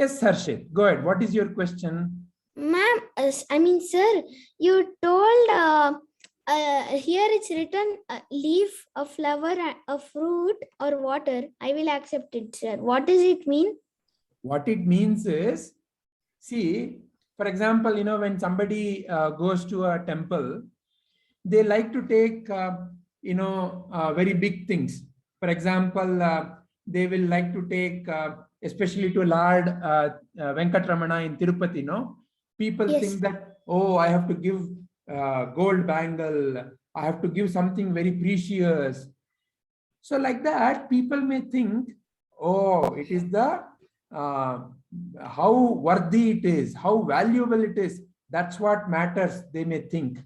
Yes, Harshit, go ahead. What is your question? Ma'am, sir, you told here it's written leaf, a flower, a fruit, or water. I will accept it, sir. What does it mean? What it means is, see, for example, when somebody goes to a temple, they like to take, very big things. For example, they will like to take, especially to Lord Venkatramana in Tirupati, people Yes. think that, oh, I have to give gold bangle, I have to give something very precious. So like that, people may think, oh, it is the, how worthy it is, how valuable it is. That's what matters, they may think.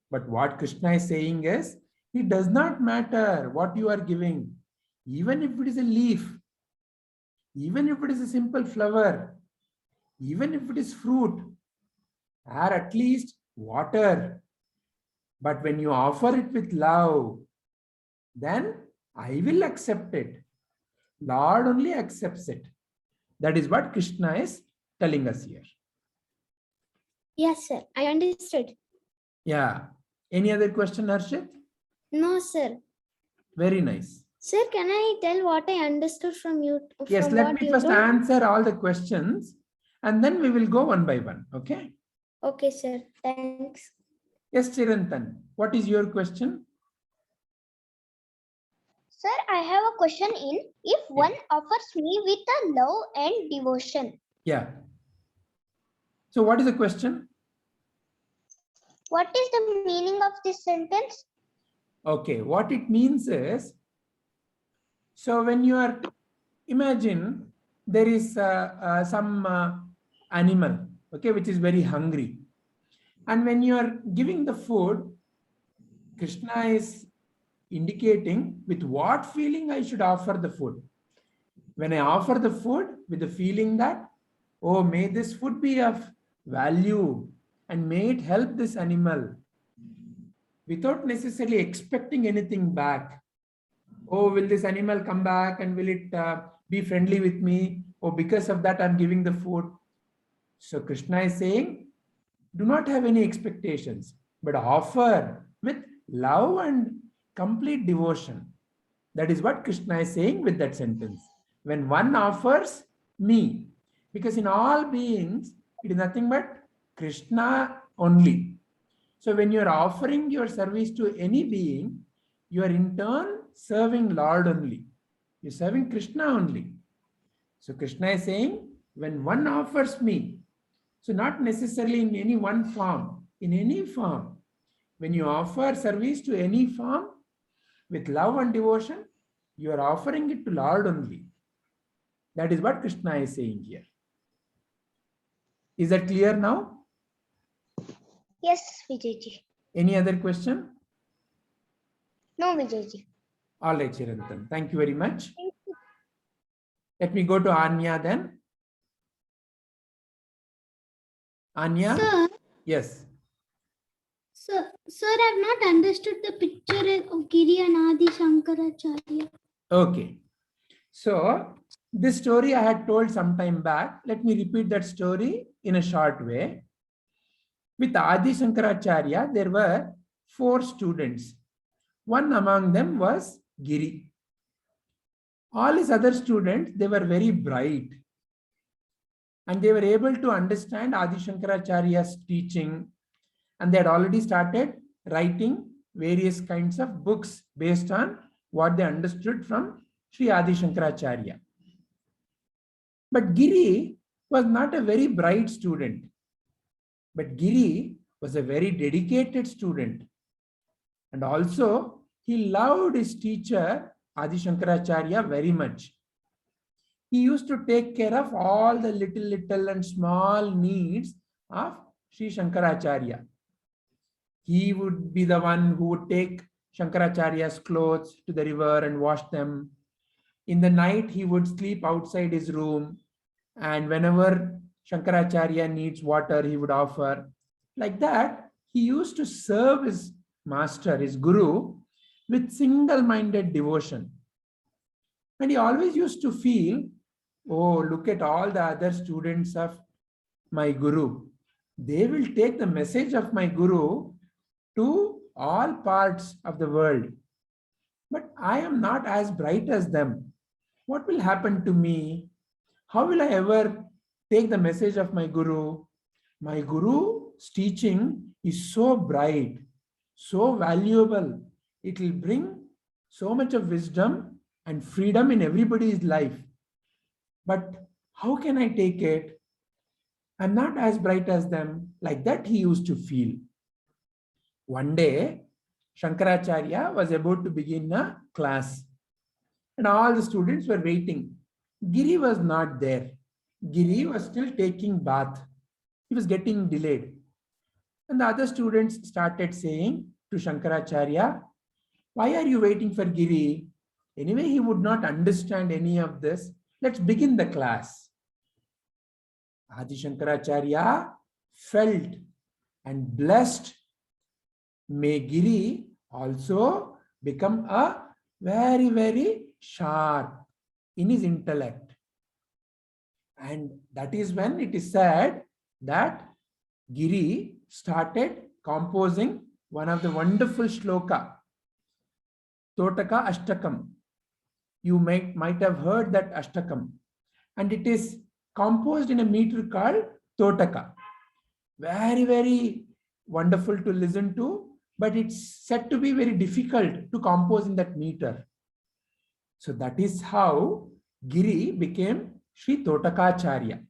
But what Krishna is saying is, it does not matter what you are giving, even if it is a leaf, even if it is a simple flower, even if it is fruit, or at least water. But when you offer it with love, then I will accept it. Lord only accepts it. That is what Krishna is telling us here. Yes, sir. I understood. Yeah. Any other question, Harshit? No, sir. Very nice. Sir, can I tell what I understood from you? Yes, let me first answer all the questions and then we will go one by one. Okay? Okay, sir. Thanks. Yes, Chirantan, what is your question? Sir, I have a question if one offers me with a love and devotion. Yeah. So what is the question? What is the meaning of this sentence? Okay, what it means is, so when you are, imagine there is some animal, okay, which is very hungry. And when you are giving the food, Krishna is indicating with what feeling I should offer the food. When I offer the food with the feeling that, oh, may this food be of value and may it help this animal, without necessarily expecting anything back. Oh, will this animal come back and will it be friendly with me? Oh, because of that, I'm giving the food. So Krishna is saying, do not have any expectations, but offer with love and complete devotion. That is what Krishna is saying with that sentence. When one offers me, because in all beings, it is nothing but Krishna only. So when you are offering your service to any being, you are in turn serving Lord only. You're serving Krishna only. So Krishna is saying, when one offers me, so not necessarily in any one form, in any form, when you offer service to any form with love and devotion, you are offering it to Lord only. That is what Krishna is saying here. Is that clear now? Yes, Vijayji. Any other question? No, Vijayji. All right, Chirantan. Thank you very much. Let me go to Anya then. Anya? Sir, Yes. sir, I've not understood the picture of Giri and Adi Shankaracharya. Okay. So this story I had told some time back. Let me repeat that story in a short way. With Adi Shankaracharya, there were 4 students. One among them was Giri. All his other students, they were very bright. And they were able to understand Adi Shankaracharya's teaching. And they had already started writing various kinds of books based on what they understood from Sri Adi Shankaracharya. But Giri was not a very bright student. But Giri was a very dedicated student. And also, he loved his teacher, Adi Shankaracharya, very much. He used to take care of all the little and small needs of Sri Shankaracharya. He would be the one who would take Shankaracharya's clothes to the river and wash them. In the night, he would sleep outside his room. And whenever Shankaracharya needs water, he would offer. Like that, he used to serve his master, his guru, with single-minded devotion. And he always used to feel oh, look at all the other students of my Guru. They will take the message of my Guru to all parts of the world. But I am not as bright as them. What will happen to me? How will I ever take the message of my Guru? My Guru's teaching is so bright, so valuable. It will bring so much of wisdom and freedom in everybody's life. But how can I take it? I'm not as bright as them. Like that, he used to feel. One day, Shankaracharya was about to begin a class, and all the students were waiting. Giri was not there. Giri was still taking bath. He was getting delayed. And the other students started saying to Shankaracharya, why are you waiting for Giri? Anyway, he would not understand any of this. Let's begin the class. Adi Shankaracharya felt and blessed. May Giri also become a very, very sharp in his intellect. And that is when it is said that Giri started composing one of the wonderful shloka, Totaka Ashtakam. You might have heard that Ashtakam. And it is composed in a meter called Totaka. Very, very wonderful to listen to, but it's said to be very difficult to compose in that meter. So that is how Giri became Sri Totakacharya.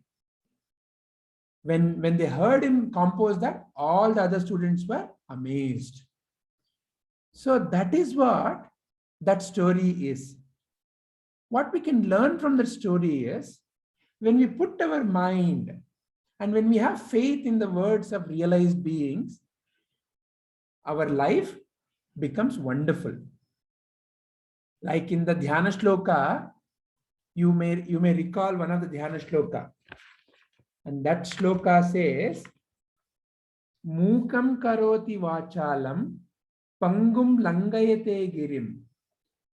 When they heard him compose that, all the other students were amazed. So that is what that story is. What we can learn from that story is, when we put our mind and when we have faith in the words of realized beings, our life becomes wonderful. Like in the Dhyana Shloka, you may recall one of the Dhyana Shloka. And that Shloka says, Mukam karoti vachalam pangum langayate girim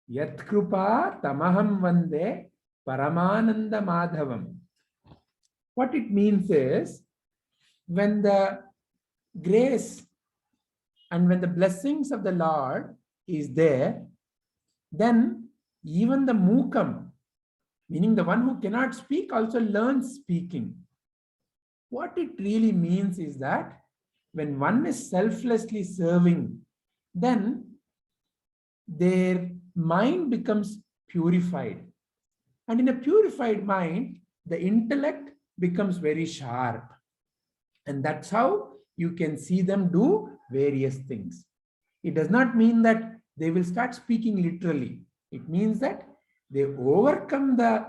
yat krupa tamaham vande paramananda madhavam. What it means is, when the grace and when the blessings of the Lord is there, then even the mukam, meaning the one who cannot speak, also learns speaking. What it really means is that when one is selflessly serving, then their mind becomes purified. And in a purified mind, the intellect becomes very sharp. And that's how you can see them do various things. It does not mean that they will start speaking literally. It means that they overcome the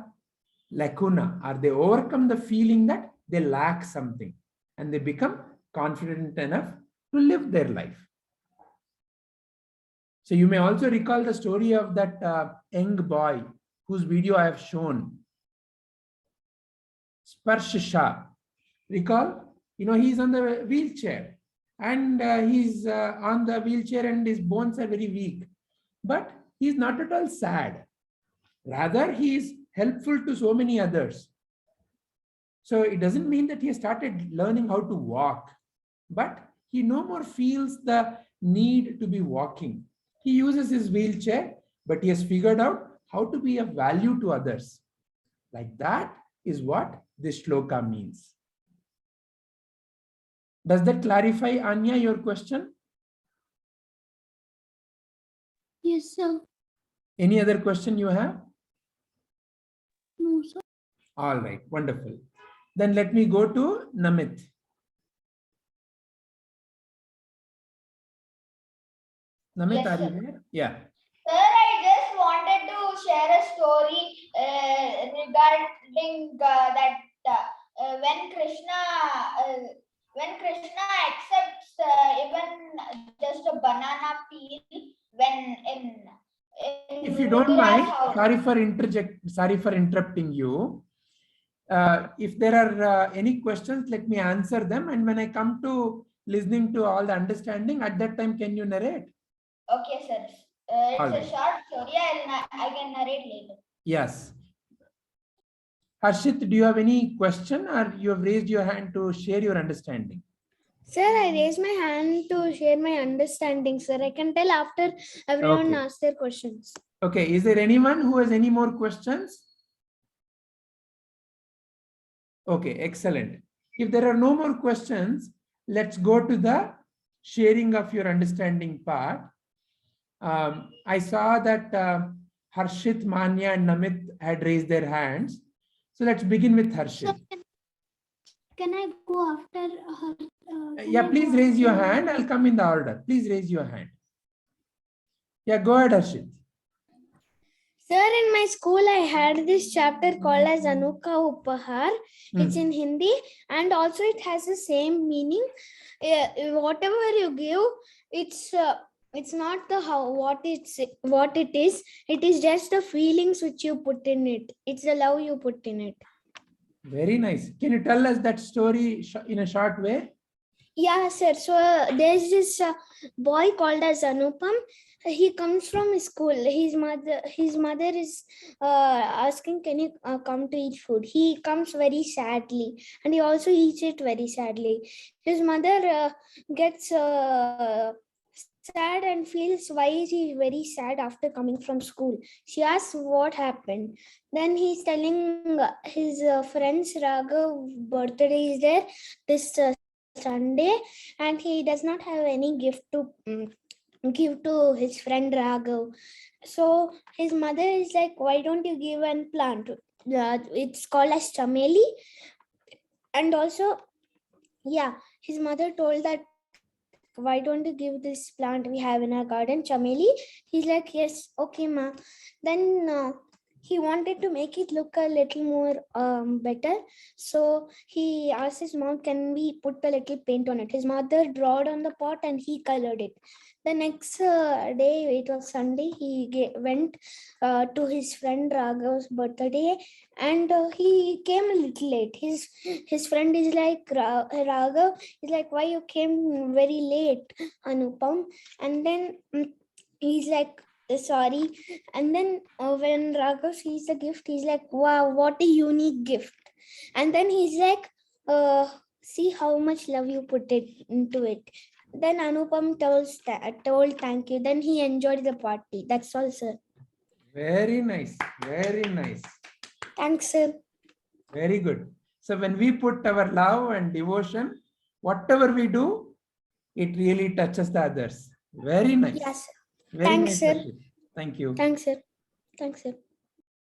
lacuna, or they overcome the feeling that they lack something, and they become confident enough to live their life. So you may also recall the story of that young boy whose video I have shown, Sparsh Shah. Recall, he's on the wheelchair, and he's on the wheelchair and his bones are very weak, but he's not at all sad. Rather, he is helpful to so many others. So it doesn't mean that he has started learning how to walk, but he no more feels the need to be walking. He uses his wheelchair, but he has figured out how to be of value to others. Like that is what this shloka means. Does that clarify, Anya, your question? Yes, sir. Any other question you have? No, sir. All right, wonderful. Then let me go to Namit. Namit, Yes, are you sir. there? Yeah. Sir, I just wanted to share a story regarding that when Krishna accepts even just a banana peel when in If you don't Vidura's mind, house. sorry for interrupting you. If there are any questions, let me answer them. And when I come to listening to all the understanding, at that time, can you narrate? Okay, sir. All It's right. a short story. I can narrate later. Yes. Harshit, do you have any question, or you have raised your hand to share your understanding? Sir, I raise my hand to share my understanding, sir. I can tell after everyone Okay. asks their questions. Okay, is there anyone who has any more questions? Okay, excellent. If there are no more questions, let's go to the sharing of your understanding part. I saw that Harshit, Manya, and Namit had raised their hands. So let's begin with Harshit. Can I go after her? Yeah, please raise your hand. I'll come in the order. Please raise your hand. Yeah, go ahead, Harshit. Sir, in my school, I had this chapter called as Anuka Upahar. It's in Hindi, and also it has the same meaning. Whatever you give, it's not the how what it is. It is just the feelings which you put in it. It's the love you put in it. Very nice. Can you tell us that story in a short way? Yeah, sir. So there's this boy called as Anupam. He comes from his school. His mother is asking, "Can you come to eat food?" He comes very sadly, and he also eats it very sadly. His mother gets sad and feels why is he very sad after coming from school. She asks what happened. Then he's telling his friend's Raghav birthday is there this Sunday, and he does not have any gift to give to his friend Raghav. So his mother is like, why don't you give a plant? It's called as chameli. And also, yeah, his mother told that, why don't you give this plant we have in our garden, chameli? He's like, yes, okay, ma. Then he wanted to make it look a little more better. So he asked his mom, can we put a little paint on it? His mother drawed on the pot and he colored it. The next day, it was Sunday, he went to his friend Raghav's birthday, and he came a little late. His friend is like, Raghav is like, why you came very late, Anupam? And then he's like, sorry. And then when Raghav sees the gift, he's like, wow, what a unique gift. And then he's like, see how much love you put it into it. Then Anupam told thank you. Then he enjoyed the party. That's all, sir. Very nice. Very nice. Thanks, sir. Very good. So when we put our love and devotion, whatever we do, it really touches the others. Very nice. Yes, sir. Very Thanks, nice, sir. Harshit. Thank you. Thanks, sir. Thanks, sir.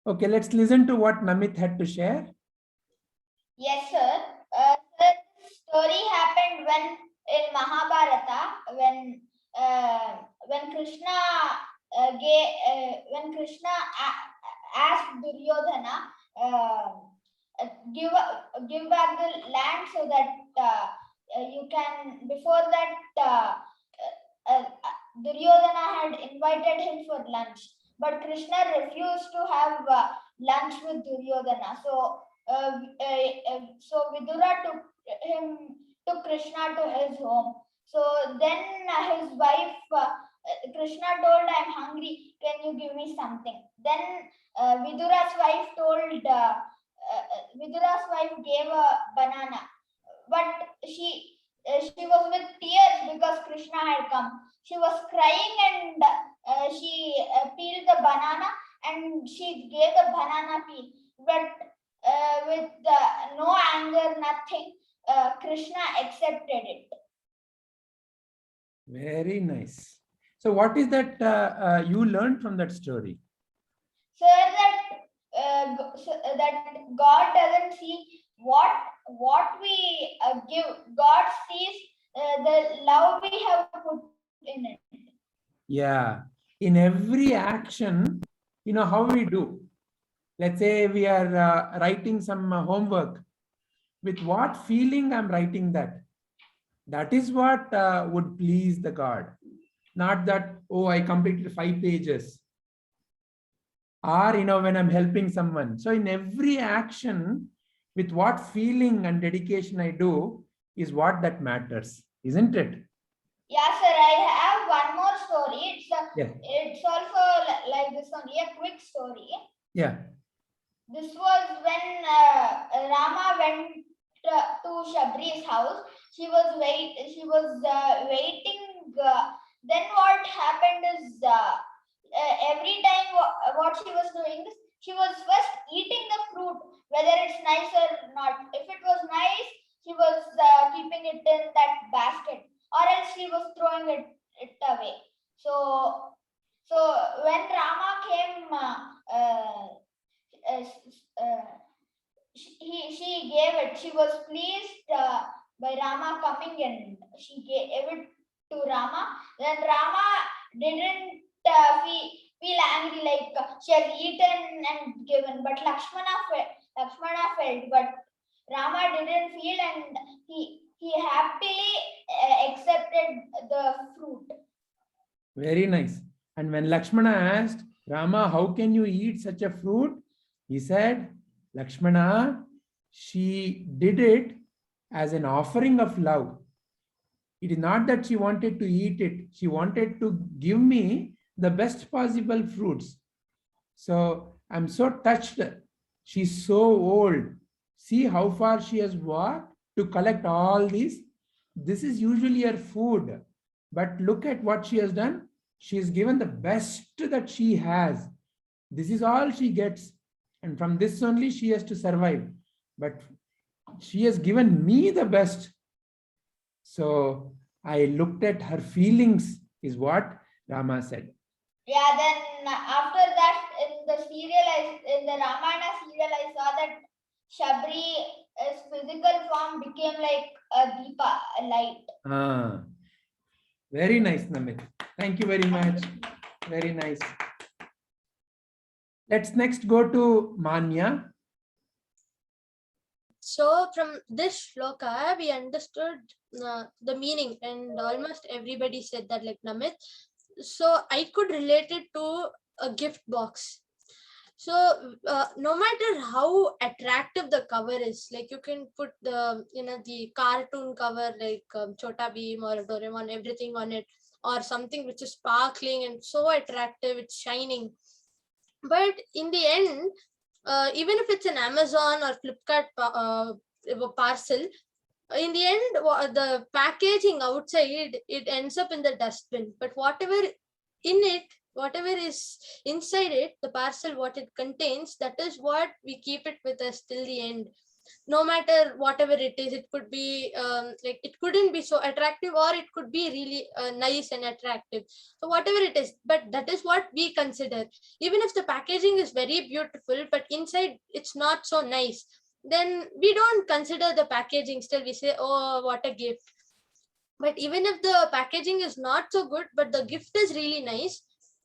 Okay, let's listen to what Namit had to share. Yes, sir. Sir, this story happened in Mahabharata when Krishna asked Duryodhana give back the land so that you can. Before that, Duryodhana had invited him for lunch, but Krishna refused to have lunch with Duryodhana. So Vidura took Krishna to his home. So then his wife, Krishna told, I'm hungry, can you give me something? Then Vidura's wife gave a banana, but she was with tears because Krishna had come. She was crying, and she peeled the banana and she gave the banana peel. But with no anger, nothing, Krishna accepted it. Very nice. So what is that you learned from that story? Sir, that God doesn't see what we give. God sees the love we have put in it. Yeah. In every action, you know how we do. Let's say we are writing some homework. With what feeling I'm writing that? That is what would please the God. Not that, oh, I completed 5 pages. Or, you know, when I'm helping someone. So in every action, with what feeling and dedication I do is what that matters, isn't it? Yeah, sir, I have one more story. It's also like this one, a quick story. Yeah. this was when Rama went to Shabri's house. She was waiting. Then what happened is every time what she was doing is she was first eating the fruit, whether it's nice or not. If it was nice, she was keeping it in that basket, or else she was throwing it away. So when Rama came, she gave it. She was pleased by Rama coming, and she gave it to Rama. Then Rama didn't feel angry like she has eaten and given, but Lakshmana felt, but Rama didn't feel, and he happily accepted the fruit. Very nice. And when Lakshmana asked, Rama, how can you eat such a fruit? He said, Lakshmana, she did it as an offering of love. It is not that she wanted to eat it. She wanted to give me the best possible fruits. So I'm so touched. She's so old. See how far she has walked to collect all these. This is usually her food. But look at what she has done. She has given the best that she has. This is all she gets. And from this only she has to survive. But she has given me the best. So I looked at her feelings, is what Rama said. Yeah, then after that, in the Ramayana serial, I saw that Shabri's physical form became like a Deepa, a light. Very nice, Namit. Thank you very much. Very nice. Let's next go to Manya. So from this shloka, we understood the meaning, and almost everybody said that, like Namit. So I could relate it to a gift box. So no matter how attractive the cover is, like you can put the the cartoon cover like Chota Bheem or Doraemon, everything on it, or something which is sparkling and so attractive, it's shining. But in the end, even if it's an Amazon or Flipkart parcel, in the end, the packaging outside, it ends up in the dustbin. But whatever is inside it, the parcel, what it contains, that is what we keep it with us till the end. No matter whatever it is, it could be like it couldn't be so attractive, or it could be really nice and attractive. So whatever it is, but that is what we consider. Even if the packaging is very beautiful, but inside it's not so nice, then we don't consider the packaging. Still we say, oh, what a gift. But even if the packaging is not so good, but the gift is really nice,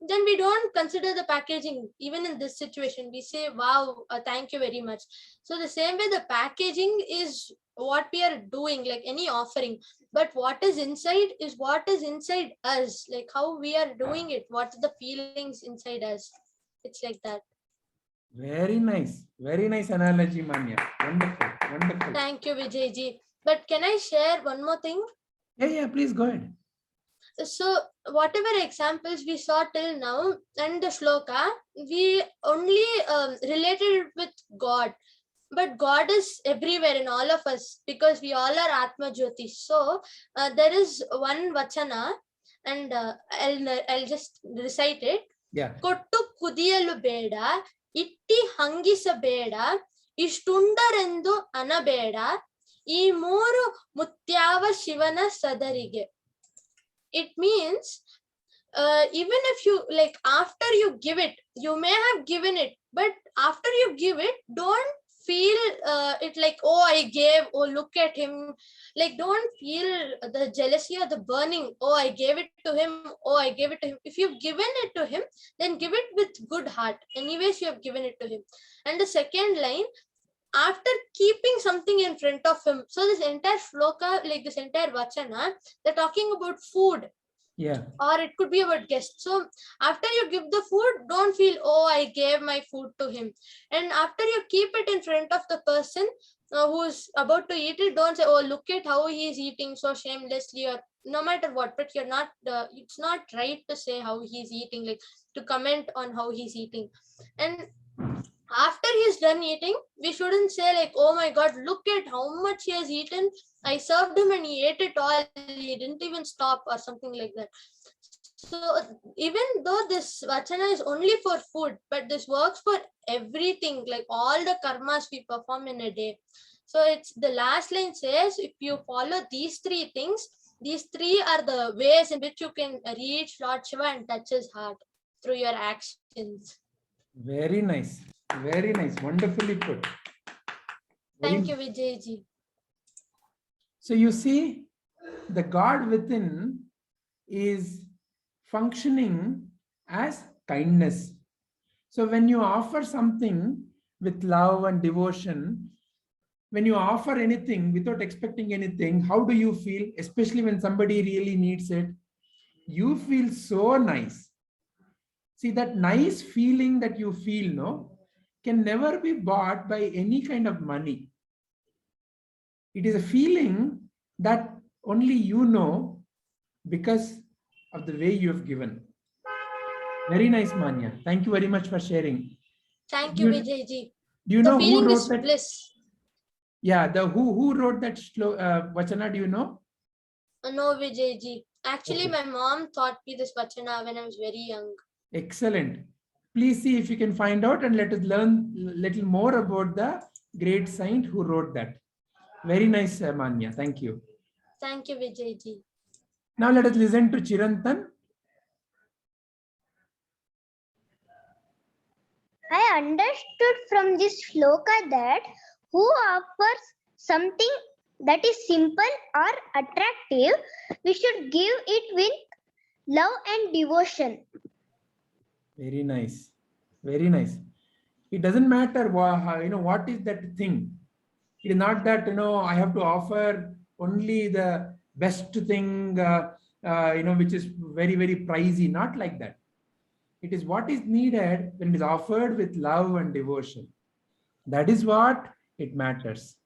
then we don't consider the packaging. Even in this situation, we say, wow, thank you very much. So the same way, the packaging is what we are doing, like any offering, but what is inside is what is inside us, like how we are doing it, what's the feelings inside us. It's like that. Very nice analogy, Manya. Wonderful. Thank you, Vijayji. But can I share one more thing? Yeah, please go ahead. So whatever examples we saw till now and the shloka, we only related it with God. But God is everywhere in all of us, because we all are Atma Jyoti. So there is one vachana, and I'll just recite it. Yeah. Kottu kudiyalu beda, itti hangisa beda, ishtundarendu anabeda, ee mooru mutyava shivana sadarige. It means even if you, like, after you give it, you may have given it, but after you give it, don't feel it like, oh, I gave, oh, look at him. Like, don't feel the jealousy or the burning, oh, I gave it to him, oh, I gave it to him. If you've given it to him, then give it with good heart. Anyways, you have given it to him. And the second line, after keeping something in front of him. So this entire shloka, like this entire vachana, they're talking about food. Yeah. Or it could be about guests. So after you give the food, don't feel, oh, I gave my food to him. And after you keep it in front of the person who's about to eat it, don't say, oh, look at how he's eating so shamelessly, or no matter what. But you're not, it's not right to say how he's eating, like to comment on how he's eating. And after he's done eating, we shouldn't say like, oh my God, look at how much he has eaten. I served him and he ate it all. He didn't even stop or something like that. So even though this vachana is only for food, but this works for everything, like all the karmas we perform in a day. So it's the last line says, if you follow these three things, these three are the ways in which you can reach Lord Shiva and touch his heart through your actions. Very nice. Very nice. Wonderfully put. Thank you, Vijayji. So you see, the God within is functioning as kindness. So when you offer something with love and devotion, when you offer anything without expecting anything, how do you feel? Especially when somebody really needs it, you feel so nice. See, that nice feeling that you feel, no, can never be bought by any kind of money. It is a feeling that only you know because of the way you have given. Very nice, Manya. Thank you very much for sharing. Thank you, Vijayji. Do you The know who feeling wrote is that? bliss. Yeah, the who wrote that vachana? Do you know? No, Vijayji. Actually, Okay. my mom taught me this vachana when I was very young. Excellent. Please see if you can find out and let us learn a little more about the great saint who wrote that. Very nice, Manya. Thank you. Thank you, Vijayji. Now let us listen to Chirantan. I understood from this shloka that who offers something that is simple or attractive, we should give it with love and devotion. Very nice. Very nice. It doesn't matter what is that thing. It is not that I have to offer only the best thing which is very, very pricey. Not like that. It is what is needed when it is offered with love and devotion. That is what it matters.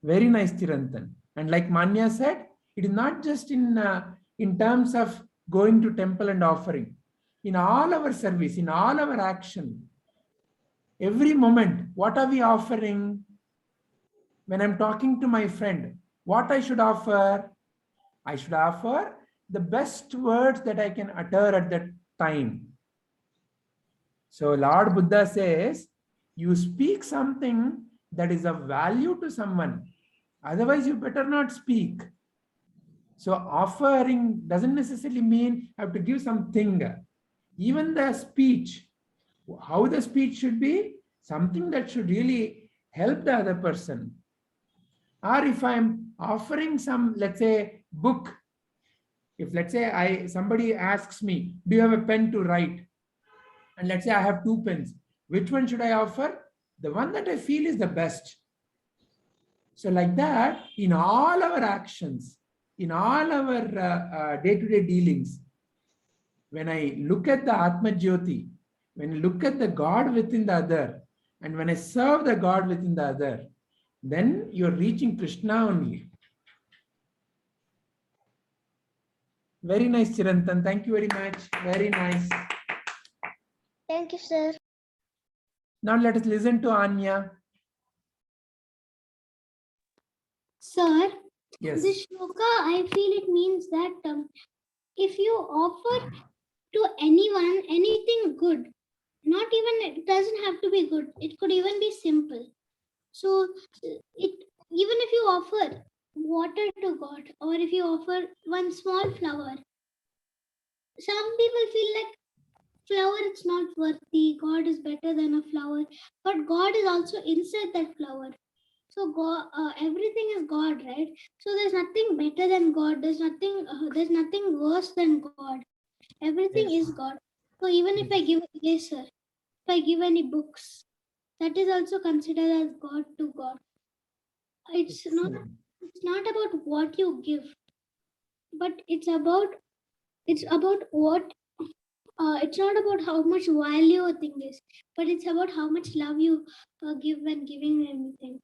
Very nice, Chirantan. And like Manya said, it is not just in terms of going to temple and offering. In all our service, in all our action, every moment, what are we offering? When I'm talking to my friend, what I should offer? I should offer the best words that I can utter at that time. So Lord Buddha says, you speak something that is of value to someone. Otherwise, you better not speak. So offering doesn't necessarily mean I have to give something. Even the speech, how the speech should be, something that should really help the other person. Or if I'm offering some, let's say, book, if let's say somebody asks me, do you have a pen to write? And let's say I have 2 pens. Which one should I offer? The one that I feel is the best. So like that, in all our actions, in all our day-to-day dealings, when I look at the Atma Jyoti, when I look at the God within the other, and when I serve the God within the other, then you're reaching Krishna only. Very nice, Chirantan. Thank you very much. Very nice. Thank you, sir. Now let us listen to Anya. Sir, Yes. this shloka, I feel it means that if you offer to anyone anything good, not even, it doesn't have to be good, it could even be simple. So even if you offer water to God, or if you offer one small flower, some people feel like flower, it's not worthy, God is better than a flower, but God is also inside that flower. So God, everything is God, right? So there's nothing better than God. There's nothing worse than God. Everything Yes. is God. So even if I give, yes, sir, if I give any books, that is also considered as God to God. It's not about what you give, but it's about what. It's not about how much value a thing is, but it's about how much love you give when giving anything.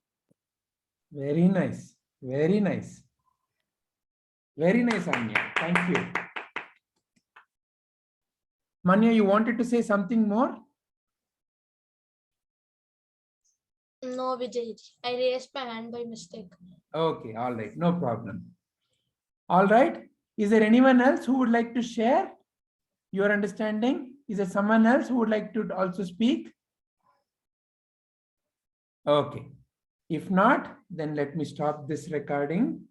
Very nice. Very nice. Very nice, Anya. Thank you. Manya, you wanted to say something more? No, Vijay. I raised my hand by mistake. Okay, all right, no problem. All right. Is there anyone else who would like to share your understanding? Is there someone else who would like to also speak? Okay. If not, then let me stop this recording.